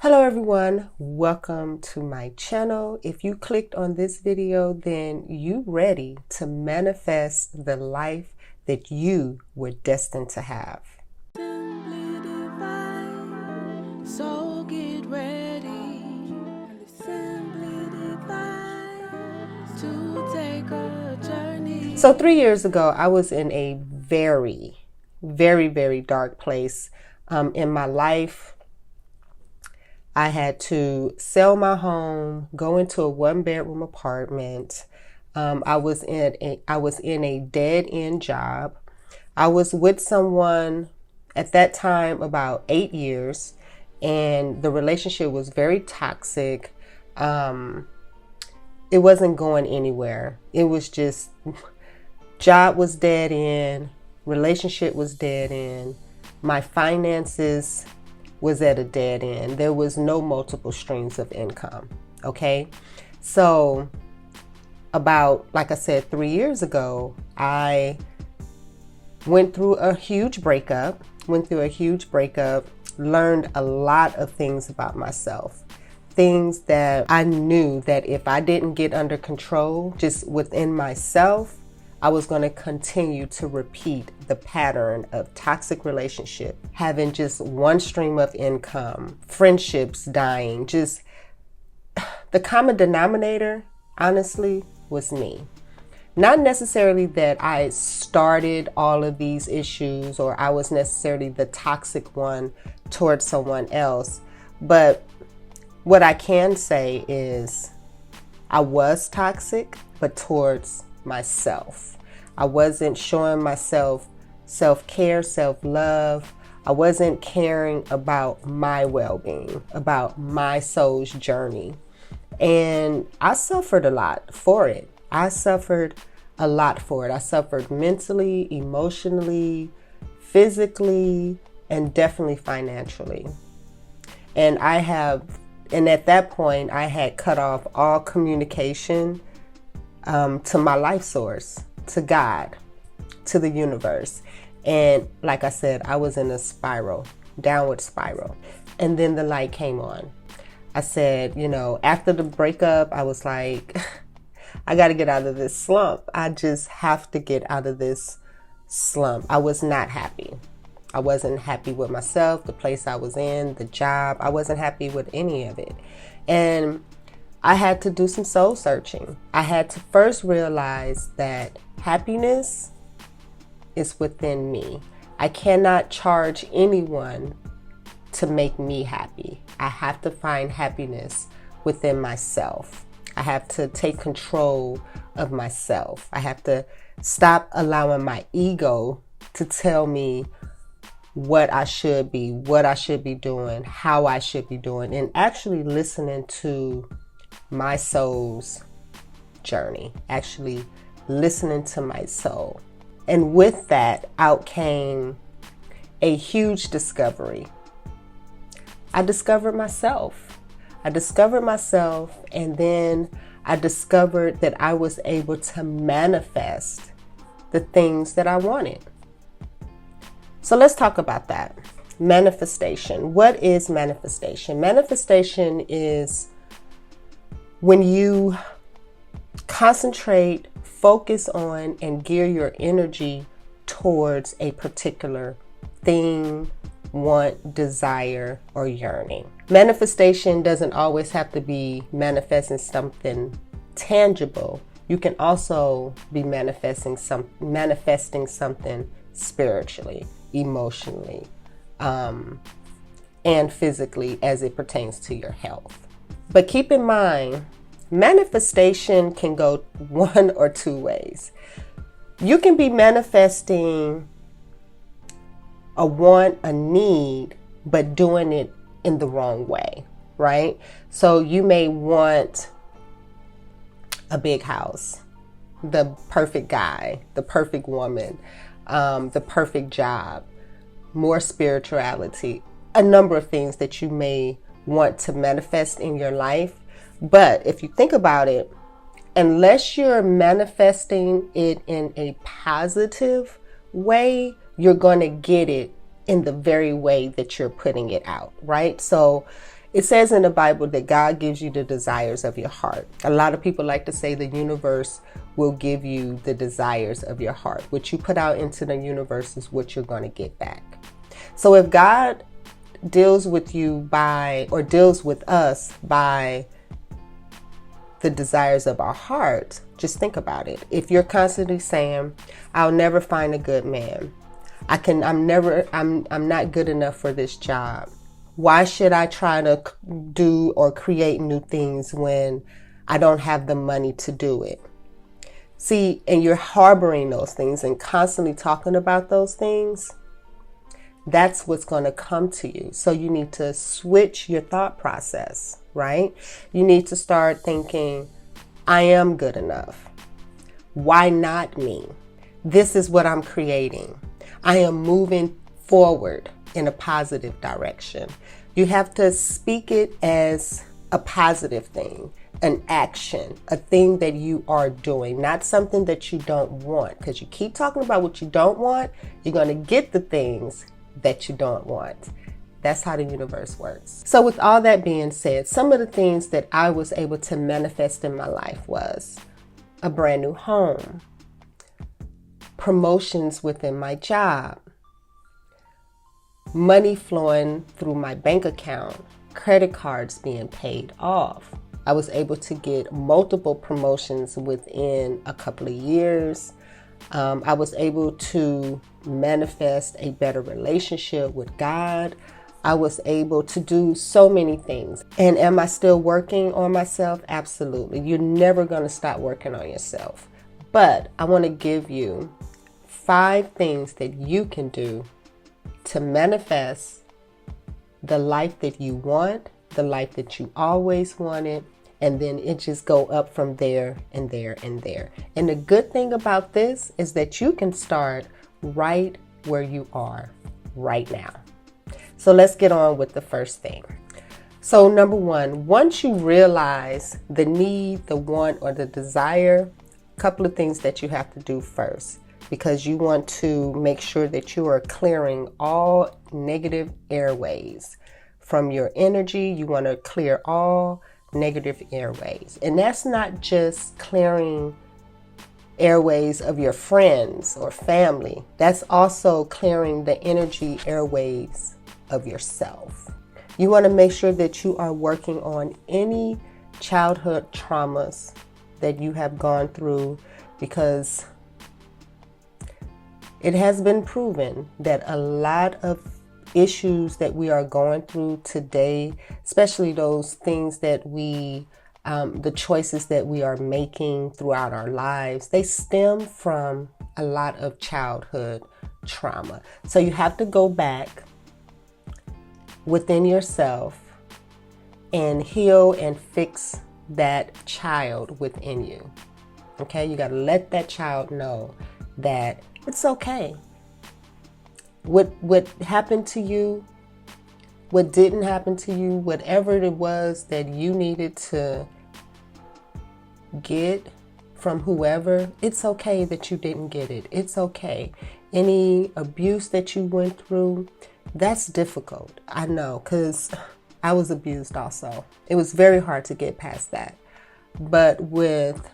Hello everyone, welcome to my channel. If you clicked on this video, then you ready to manifest the life that you were destined to have. Simply divine, so get ready. Simply divine, to take a journey. So 3 years ago, I was in a very dark place in my life. I had to sell my home, go into a 1-bedroom apartment. I was in a dead-end job. I was with someone at that time about 8 years, and the relationship was very toxic. It wasn't going anywhere. It was just job was dead end, relationship was dead end, my finances was at a dead end. There was no multiple streams of income. Okay. So about, like I said, 3 years ago, I went through a huge breakup, learned a lot of things about myself, things that I knew that if I didn't get under control just within myself, I was going to continue to repeat the pattern of toxic relationship, having just one stream of income, friendships dying, just the common denominator, honestly, was me. Not necessarily that I started all of these issues or I was necessarily the toxic one towards someone else, but what I can say is I was toxic, but towards myself. I wasn't showing myself self-care, self-love. I wasn't caring about my well-being, about my soul's journey. And I suffered a lot for it. I suffered mentally, emotionally, physically, and definitely financially. And at that point, I had cut off all communication to my life source, to God, to the universe. And like I said, I was in a downward spiral. And then the light came on. I said, after the breakup, I was like, I got to get out of this slump. I just have to get out of this slump. I was not happy. I wasn't happy with myself, the place I was in, the job. I wasn't happy with any of it. And I had to do some soul searching. I had to first realize that happiness is within me. I cannot charge anyone to make me happy. I have to find happiness within myself. I have to take control of myself. I have to stop allowing my ego to tell me what I should be doing, how I should be doing, and actually listening to my soul's journey, actually listening to my soul. And with that, out came a huge discovery. I discovered myself, and then I discovered that I was able to manifest the things that I wanted. So let's talk about that. Manifestation. What is manifestation? Manifestation is when you concentrate, focus on, and gear your energy towards a particular thing, want, desire, or yearning. Manifestation doesn't always have to be manifesting something tangible. You can also be manifesting something spiritually, emotionally, and physically as it pertains to your health. But keep in mind, manifestation can go one or two ways. You can be manifesting a want, a need, but doing it in the wrong way, right? So you may want a big house, the perfect guy, the perfect woman, the perfect job, more spirituality, a number of things that you may want to manifest in your life. But if you think about it, unless you're manifesting it in a positive way, you're going to get it in the very way that you're putting it out, right? So It says in the Bible that God gives you the desires of your heart. A lot of people like to say the universe will give you the desires of your heart. What you put out into the universe is what you're going to get back. So if God deals with you by, or deals with us by the desires of our heart, just think about it. If you're constantly saying, I'll never find a good man. I'm not good enough for this job. Why should I try to do or create new things when I don't have the money to do it? See, and you're harboring those things and constantly talking about those things, that's what's going to come to you. So you need to switch your thought process, right? You need to start thinking, I am good enough. Why not me? This is what I'm creating. I am moving forward in a positive direction. You have to speak it as a positive thing, an action, a thing that you are doing, not something that you don't want. Because you keep talking about what you don't want, you're going to get the things that you don't want. That's how the universe works. So with all that being said, some of the things that I was able to manifest in my life was a brand new home, promotions within my job, money flowing through my bank account, credit cards being paid off. I was able to get multiple promotions within a couple of years. I was able to manifest a better relationship with God. I was able to do so many things. And am I still working on myself? Absolutely. You're never going to stop working on yourself. But I want to give you 5 things that you can do to manifest the life that you want, the life that you always wanted, and then it just go up from there and there and there. And the good thing about this is that you can start right where you are right now. So let's get on with the first thing. So number 1, once you realize the need, the want, or the desire, a couple of things that you have to do first, because you want to make sure that you are clearing all negative airways from your energy. You want to clear all negative airways. And that's not just clearing airways of your friends or family. That's also clearing the energy airways of yourself. You want to make sure that you are working on any childhood traumas that you have gone through, because it has been proven that a lot of issues that we are going through today, especially those things that the choices that we are making throughout our lives, they stem from a lot of childhood trauma. So you have to go back within yourself and heal and fix that child within you. Okay, you got to let that child know that it's okay. What happened to you, what didn't happen to you, whatever it was that you needed to get from whoever, it's okay that you didn't get it. It's okay. Any abuse that you went through, that's difficult. I know, because I was abused also. It was very hard to get past that. But with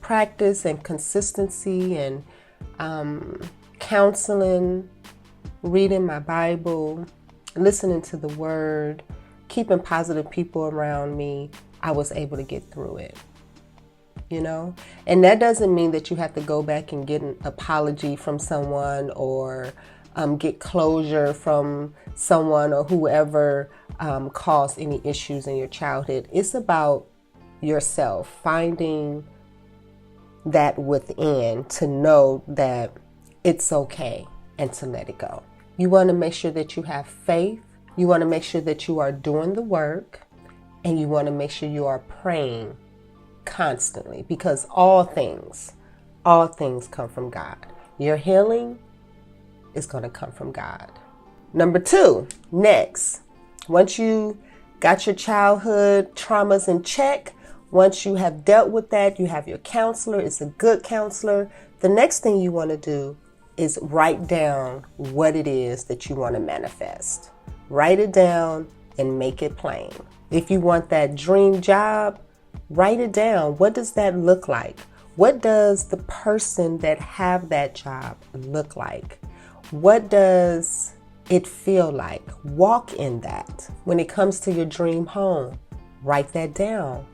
practice and consistency and counseling, reading my Bible, listening to the word, keeping positive people around me, I was able to get through it. You know, and that doesn't mean that you have to go back and get an apology from someone or get closure from someone or whoever caused any issues in your childhood. It's about yourself, finding that within to know that it's okay and to let it go. You want to make sure that you have faith. You want to make sure that you are doing the work, and you want to make sure you are praying constantly, because all things come from God. Your healing is going to come from God. Number 2, next, once you got your childhood traumas in check, once you have dealt with that, you have your counselor, it's a good counselor. The next thing you want to do is write down what it is that you want to manifest. Write it down and make it plain. If you want that dream job, write it down. What does that look like? What does the person that have that job look like? What does it feel like? Walk in that. When it comes to your dream home, write that down.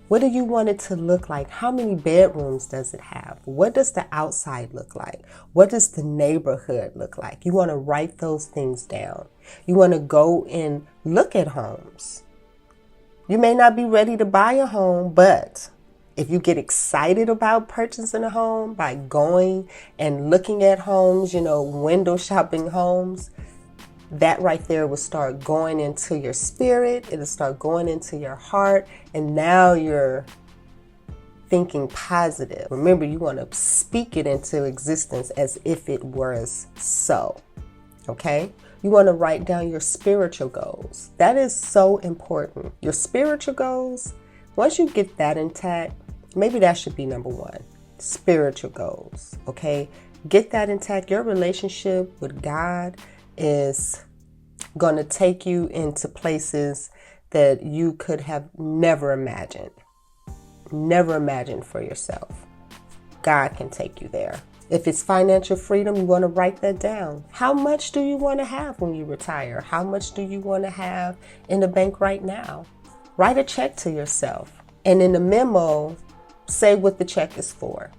What do you want it to look like? How many bedrooms does it have? What does the outside look like? What does the neighborhood look like? You want to write those things down. You want to go and look at homes. You may not be ready to buy a home, but if you get excited about purchasing a home by going and looking at homes, window shopping homes, that right there will start going into your spirit. It'll start going into your heart. And now you're thinking positive. Remember, you want to speak it into existence as if it was so. Okay? You want to write down your spiritual goals. That is so important. Your spiritual goals, once you get that intact, maybe that should be number one. Spiritual goals. Okay? Get that intact. Your relationship with God is going to take you into places that you could have never imagined for yourself. God can take you there. If it's financial freedom, you want to write that down. How much do you want to have when you retire? How much do you want to have in the bank right now? Write a check to yourself, and in the memo, say what the check is for,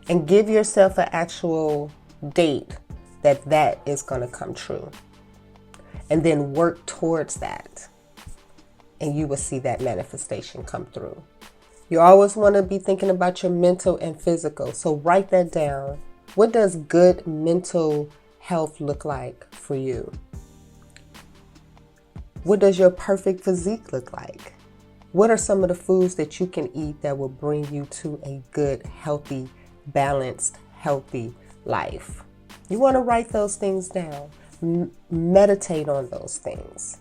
and give yourself an actual date that is going to come true. And then work towards that. And you will see that manifestation come through. You always want to be thinking about your mental and physical. So write that down. What does good mental health look like for you? What does your perfect physique look like? What are some of the foods that you can eat that will bring you to a good, healthy, balanced, healthy life? You want to write those things down. Meditate on those things.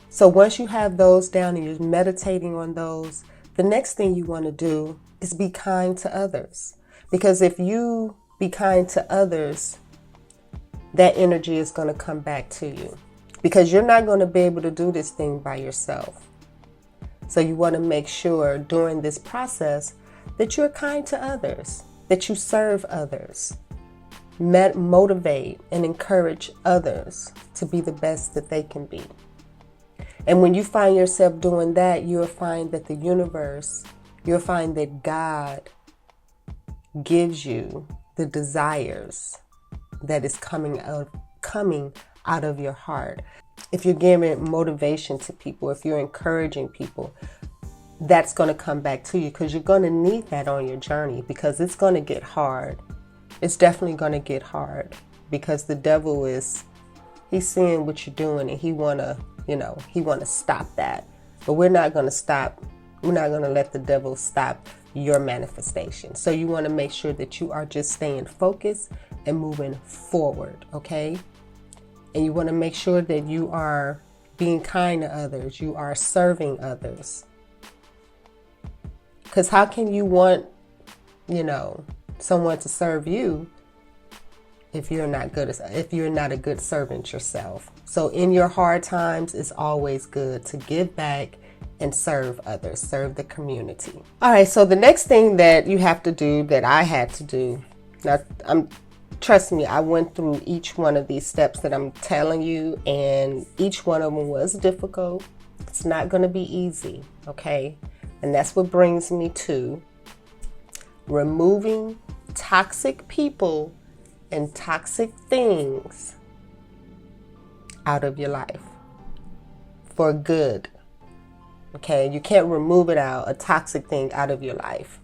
So once you have those down and you're meditating on those, the next thing you want to do is be kind to others. Because if you be kind to others, that energy is going to come back to you. Because you're not going to be able to do this thing by yourself. So you want to make sure during this process that you're kind to others, that you serve others. Motivate and encourage others to be the best that they can be. And when you find yourself doing that, you'll find that the universe, you'll find that God gives you the desires that is coming out of your heart. If you're giving motivation to people, if you're encouraging people, that's going to come back to you, because you're going to need that on your journey, because it's going to get hard. It's definitely going to get hard, because the devil he's seeing what you're doing, and he want to stop that. But we're not going to stop. We're not going to let the devil stop your manifestation. So you want to make sure that you are just staying focused and moving forward, okay? And you want to make sure that you are being kind to others. You are serving others. Because how can you want, someone to serve you if you're not a good servant yourself? So in your hard times, it's always good to give back and serve others, serve the community. All right, so the next thing that you have to do, that I had to do, now trust me, I went through each one of these steps that I'm telling you, and each one of them was difficult. It's not going to be easy, okay? And that's what brings me to removing toxic people and toxic things out of your life for good. Okay, you can't remove a toxic thing out of your life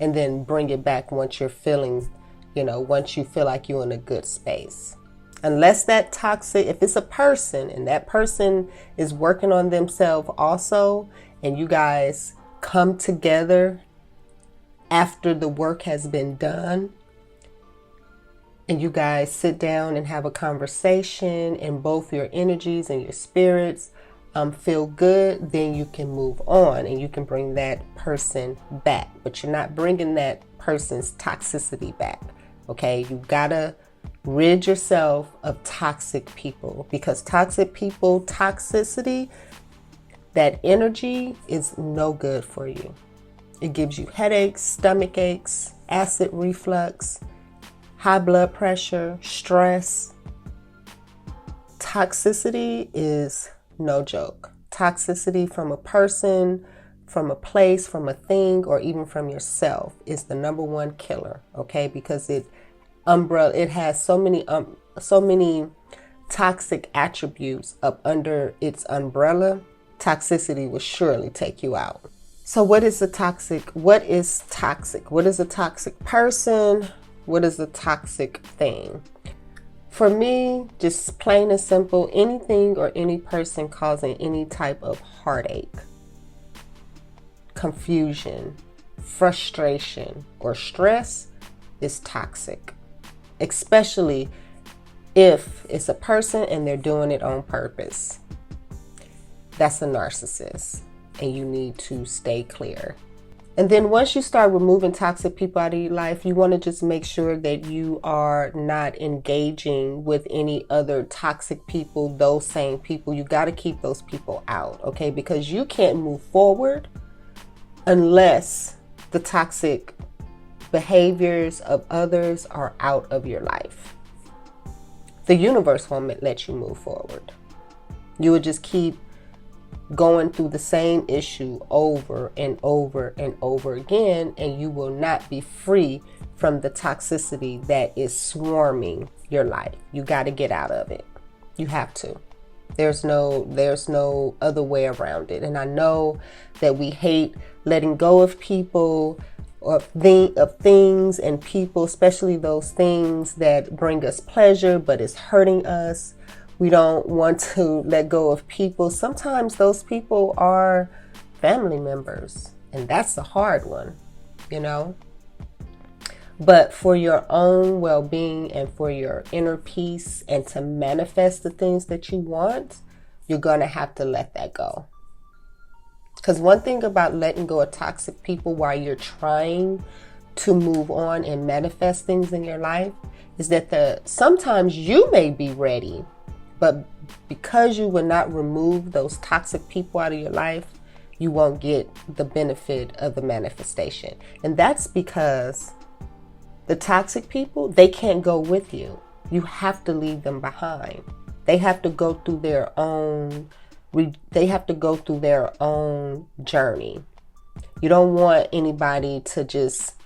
and then bring it back once you're feeling, once you feel like you're in a good space. Unless that toxic, if it's a person and that person is working on themselves also, and you guys come together after the work has been done, and you guys sit down and have a conversation, and both your energies and your spirits feel good, then you can move on and you can bring that person back. But you're not bringing that person's toxicity back. Okay, you gotta Rid yourself of toxic people, because toxic people, toxicity, that energy is no good for you. It gives you headaches, stomach aches, acid reflux, high blood pressure, stress. Toxicity is no joke. Toxicity from a person, from a place, from a thing, or even from yourself is the number one killer, okay? Because it has so many toxic attributes up under its umbrella. Toxicity will surely take you out. So what is toxic? What is a toxic person? What is a toxic thing? For me, just plain and simple, anything or any person causing any type of heartache, confusion, frustration, or stress is toxic. Especially if it's a person and they're doing it on purpose. That's a narcissist, and you need to stay clear. And then once you start removing toxic people out of your life, you want to just make sure that you are not engaging with any other toxic people, those same people. You got to keep those people out, okay? Because you can't move forward unless the toxic behaviors of others are out of your life. The universe won't let you move forward. You will just keep going through the same issue over and over and over again, and you will not be free from the toxicity that is swarming your life. You got to get out of it. You have to. There's no other way around it. And I know that we hate letting go of people, of things and people, especially those things that bring us pleasure but it's hurting us. We don't want to let go of people. Sometimes those people are family members, and that's the hard one, you know. But for your own well-being and for your inner peace and to manifest the things that you want, you're going to have to let that go. Because one thing about letting go of toxic people while you're trying to move on and manifest things in your life is that sometimes you may be ready, but because you will not remove those toxic people out of your life, you won't get the benefit of the manifestation. And that's because the toxic people, they can't go with you. You have to leave them behind. They have to go through their own journey. You don't want anybody to just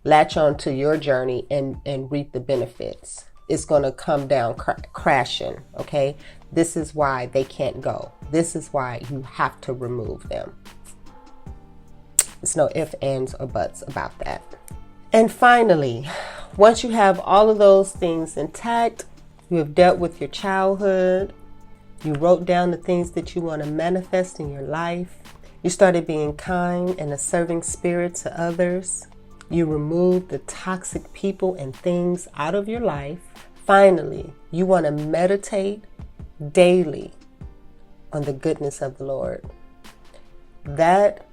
latch on to your journey and reap the benefits. It's going to come down crashing, okay? This is why they can't go. This is why you have to remove them. There's no ifs, ands, or buts about that. And finally, once you have all of those things intact, you have dealt with your childhood, you wrote down the things that you want to manifest in your life, you started being kind and a serving spirit to others, you removed the toxic people and things out of your life. Finally, you want to meditate daily on the goodness of the Lord. That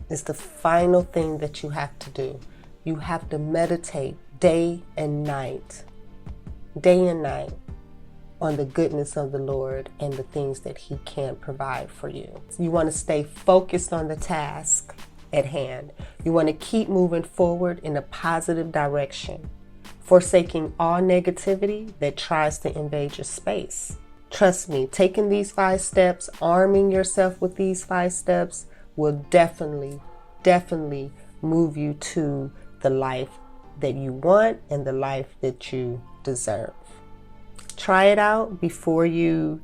is the final thing that you have to do. You have to meditate day and night on the goodness of the Lord and the things that He can provide for you. You want to stay focused on the task at hand. You want to keep moving forward in a positive direction, forsaking all negativity that tries to invade your space. Trust me, taking these 5 steps, arming yourself with these 5 steps will definitely move you to the life that you want and the life that you deserve. Try it out before you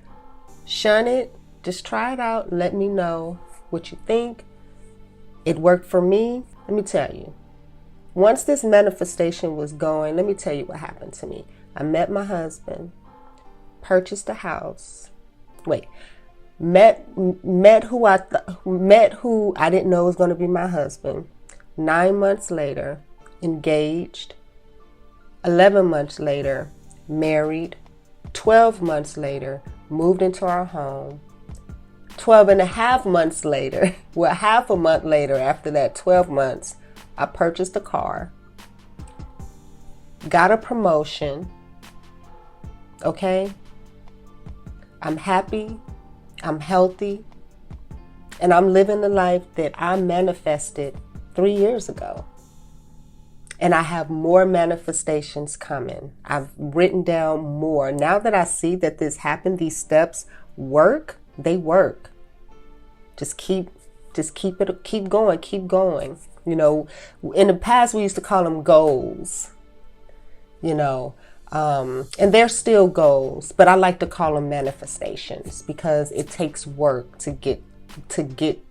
shun it. Just try it out. Let me know what you think. It worked for me. Let me tell you. Once this manifestation was going, let me tell you what happened to me. I met my husband, purchased a house. Met who I didn't know was going to be my husband. 9 months later, engaged. 11 months later, married. 12 months later, moved into our home. 12 and a half months later, half a month later after that 12 months, I purchased a car. got a promotion, okay? I'm happy, I'm healthy, and I'm living the life that I manifested 3 years ago. And I have more manifestations coming. I've written down more. Now that I see that this happened, these steps work, they work. Just keep going. You know, in the past we used to call them goals, you know, and they're still goals, but I like to call them manifestations because it takes work to get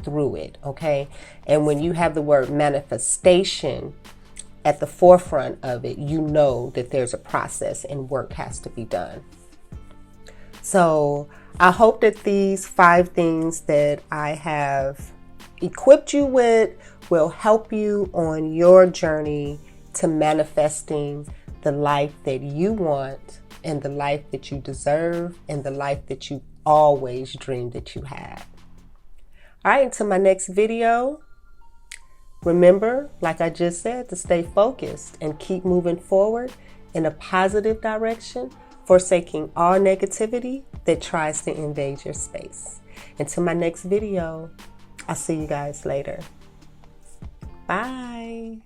through it, okay? And when you have the word manifestation at the forefront of it, you know that there's a process and work has to be done. So I hope that these 5 things that I have equipped you with will help you on your journey to manifesting the life that you want and the life that you deserve and the life that you always dreamed that you had. All right, until my next video, remember, like I just said, to stay focused and keep moving forward in a positive direction, forsaking all negativity that tries to invade your space. Until my next video, I'll see you guys later. Bye.